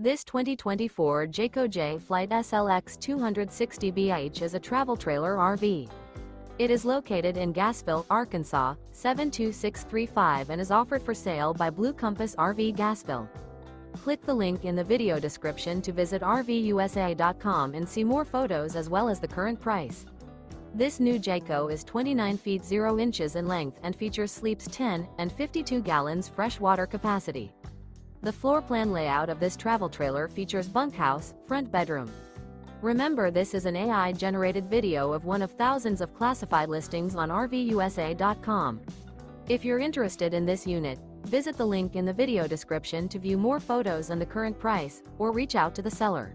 This 2024 Jayco Jay Flight SLX 260BH is a travel trailer RV. It is located in Gassville, Arkansas, 72635 and is offered for sale by Blue Compass RV Gassville. Click the link in the video description to visit RVUSA.com and see more photos as well as the current price. This new Jayco is 29 feet 0 inches in length and features sleeps 10 and 52 gallons fresh water capacity. The floor plan layout of this travel trailer features bunkhouse, front bedroom. Remember, this is an AI-generated video of one of thousands of classified listings on RVUSA.com. If you're interested in this unit, visit the link in the video description to view more photos and the current price, or reach out to the seller.